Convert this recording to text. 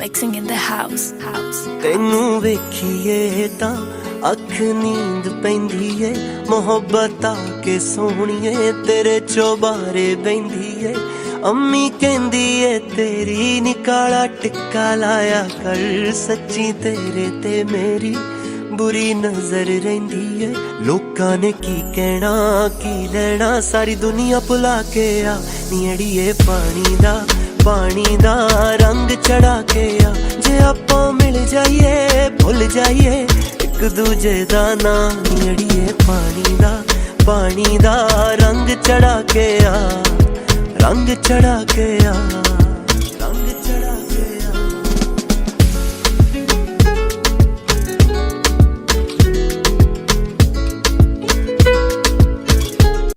flexing in the house. तेनू वेखीए तां अख नींद पैंदी ए, मोहब्बत आके सोहणीए तेरे चौबारे बहिंदी ए। अम्मी कहंदी ए तेरी निकाला टिक्का लाया कर, सच्ची तेरे ते मेरी बुरी नजर रहिंदी है। लोकां ने की कहना की लेना, सारी दुनिया भुला के आ नीड़िए पानी दा रंग चढ़ा के आ। जे आपां मिल जाइए भुल जाइए एक दूजे दा नाम, नीड़िए पानी दा रंग चढ़ा के आ, रंग चढ़ा के आ।